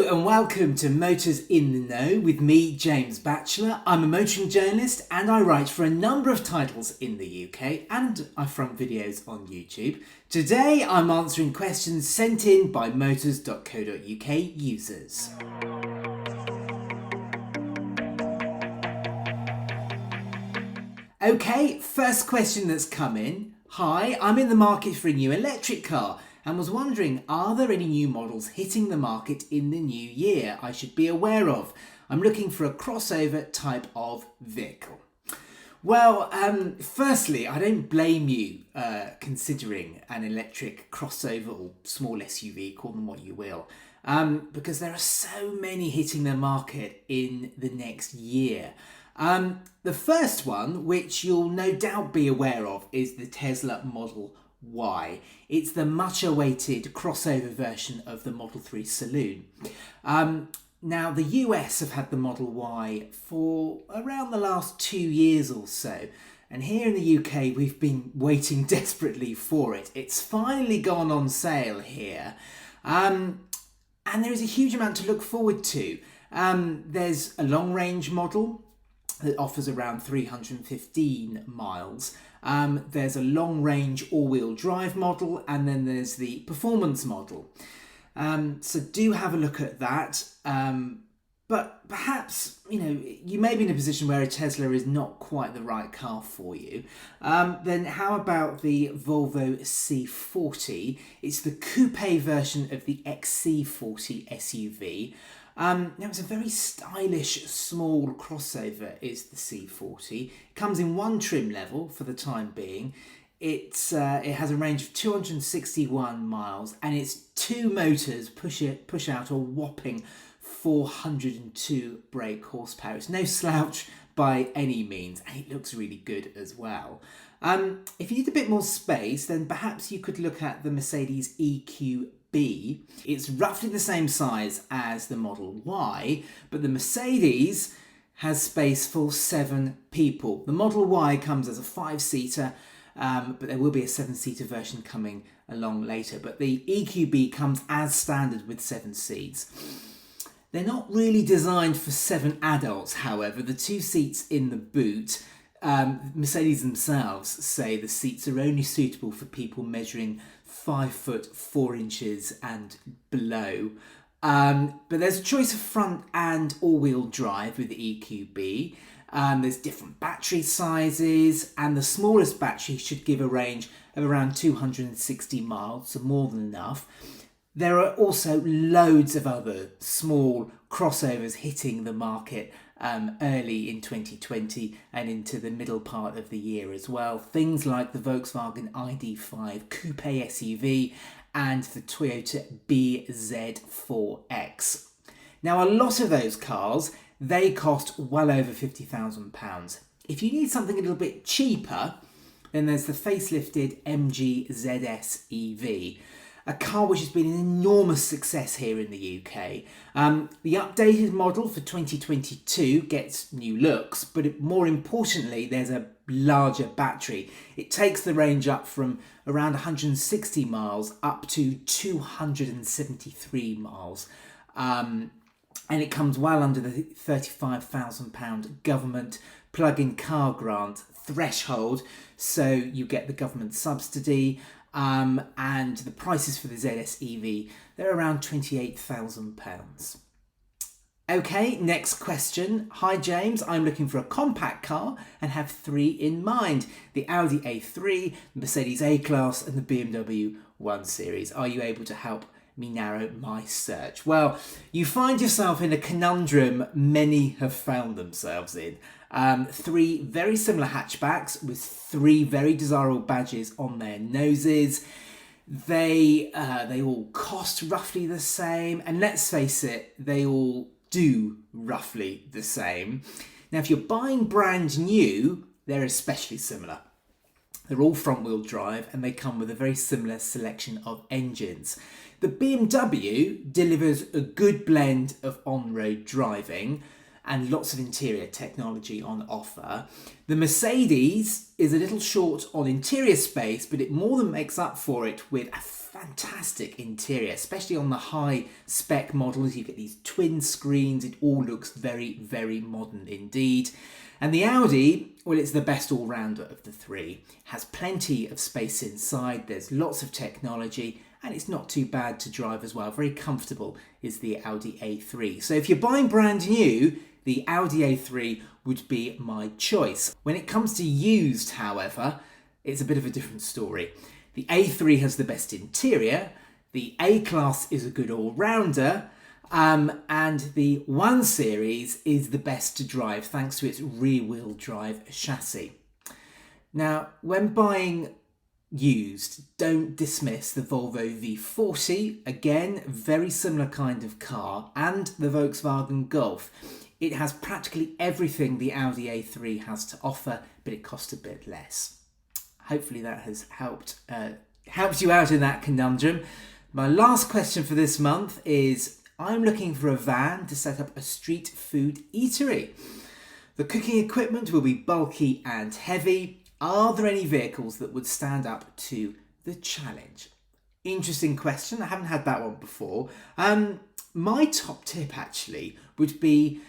And welcome to Motors in the Know with me, James Batchelor. I'm a motoring journalist and I write for a number of titles in the UK and I front videos on YouTube. Today I'm answering questions sent in by Motors.co.uk users. Okay, first question that's come in. Hi, I'm in the market for a new electric car and was wondering, are there any new models hitting the market in the new year I should be aware of? I'm looking for a crossover type of vehicle. Well, firstly, I don't blame you considering an electric crossover or small SUV, call them what you will, because there are so many hitting the market in the next year. The first one, which you'll no doubt be aware of, is the Tesla Model Y. It's the much awaited crossover version of the Model 3 Saloon. Now, the US have had the Model Y for around the last 2 years or so. And here in the UK, we've been waiting desperately for it. It's finally gone on sale here. And there is a huge amount to look forward to. There's a long-range model that offers around 315 miles. There's a long-range all-wheel drive model, and then there's the performance model. So do have a look at that. But perhaps, you may be in a position where a Tesla is not quite the right car for you. Then how about the Volvo C40? It's the coupe version of the XC40 SUV. Now it's a very stylish small crossover is the C40. It comes in one trim level for the time being. It has a range of 261 miles and its two motors push out a whopping 402 brake horsepower. It's no slouch by any means and it looks really good as well. If you need a bit more space, then perhaps you could look at the Mercedes EQB. It's roughly the same size as the Model Y, but the Mercedes has space for 7 people. The Model Y comes as a 5-seater, but there will be a 7-seater version coming along later. But the EQB comes as standard with 7 seats. They're not really designed for 7 adults, however. The 2 seats in the boot, Mercedes themselves say the seats are only suitable for people measuring 5 foot 4 inches and below. But there's a choice of front and all-wheel drive with the EQB. There's different battery sizes, and the smallest battery should give a range of around 260 miles, so more than enough. There are also loads of other small crossovers hitting the market early in 2020 and into the middle part of the year as well. Things like the Volkswagen ID.5 Coupe SUV and the Toyota BZ4X. Now, a lot of those cars, they cost well over £50,000. If you need something a little bit cheaper, then there's the facelifted MG ZS EV. A car which has been an enormous success here in the UK. The updated model for 2022 gets new looks, but more importantly, there's a larger battery. It takes the range up from around 160 miles up to 273 miles. And it comes well under the £35,000 government plug-in car grant threshold, so you get the government subsidy. And the prices for the ZS EV, they're around £28,000. Okay, next question. Hi James, I'm looking for a compact car and have 3 in mind. The Audi A3, Mercedes A-Class and the BMW 1 Series. Are you able to help me narrow my search? Well, you find yourself in a conundrum many have found themselves in. 3 very similar hatchbacks with 3 very desirable badges on their noses. They all cost roughly the same, and let's face it, they all do roughly the same. Now, if you're buying brand new, they're especially similar. They're all front-wheel drive and they come with a very similar selection of engines. The BMW delivers a good blend of on-road driving, and lots of interior technology on offer. The Mercedes is a little short on interior space, but it more than makes up for it with a fantastic interior, especially on the high spec models. You get these twin screens. It all looks very, very modern indeed. And the Audi, well, it's the best all-rounder of the three. Has plenty of space inside, there's lots of technology, and it's not too bad to drive as well. Very comfortable is the Audi A3. So if you're buying brand new, the Audi A3 would be my choice. When it comes to used, however, it's a bit of a different story. The A3 has the best interior, the A-Class is a good all-rounder, and the 1 Series is the best to drive thanks to its rear-wheel drive chassis. Now, when buying used, don't dismiss the Volvo V40, again, very similar kind of car, and the Volkswagen Golf. It has practically everything the Audi A3 has to offer, but it costs a bit less. Hopefully that has helped you out in that conundrum. My last question for this month is, I'm looking for a van to set up a street food eatery. The cooking equipment will be bulky and heavy. Are there any vehicles that would stand up to the challenge? Interesting question. I haven't had that one before. My top tip actually would be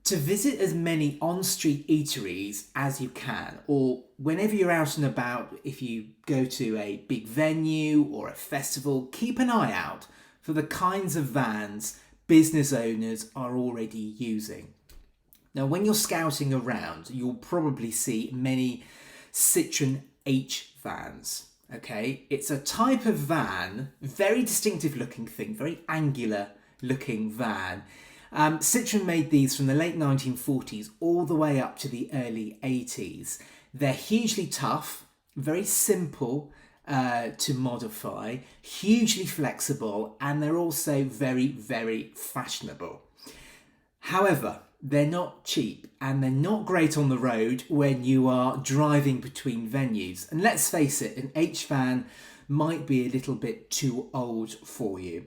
to visit as many on-street eateries as you can, or whenever you're out and about, if you go to a big venue or a festival, keep an eye out for the kinds of vans business owners are already using. Now, when you're scouting around, you'll probably see many Citroen H vans. Okay, it's a type of van, very distinctive looking thing, very angular looking van. Citroen made these from the late 1940s all the way up to the early 80s. They're hugely tough, very simple to modify, hugely flexible, and they're also very, very fashionable. However, they're not cheap and they're not great on the road when you are driving between venues. And let's face it, an H van might be a little bit too old for you.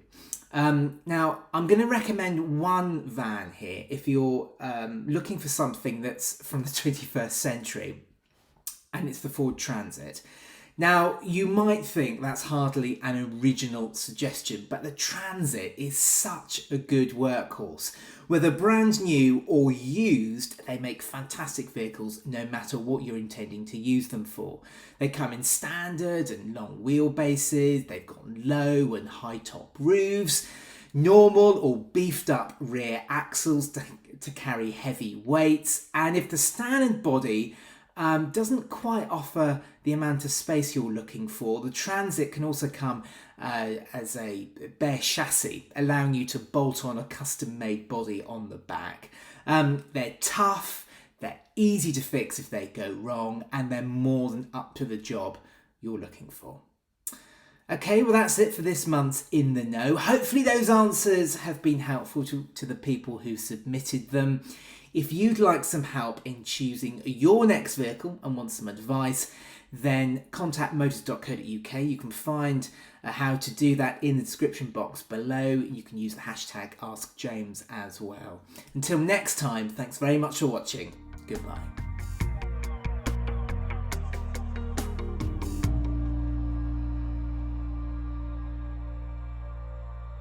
Now, I'm going to recommend one van here if you're looking for something that's from the 21st century, and it's the Ford Transit. Now, you might think that's hardly an original suggestion, but the Transit is such a good workhorse. Whether brand new or used, they make fantastic vehicles no matter what you're intending to use them for. They come in standard and long wheelbases, they've got low and high top roofs, normal or beefed up rear axles to carry heavy weights, and if the standard body doesn't quite offer the amount of space you're looking for, the Transit can also come as a bare chassis, allowing you to bolt on a custom-made body on the back. They're tough, they're easy to fix if they go wrong, and they're more than up to the job you're looking for. Okay, well that's it for this month's In the Know. Hopefully those answers have been helpful to the people who submitted them. If you'd like some help in choosing your next vehicle and want some advice, then contact Motors.co.uk. You can find how to do that in the description box below. You can use the hashtag AskJames as well. Until next time, thanks very much for watching. Goodbye.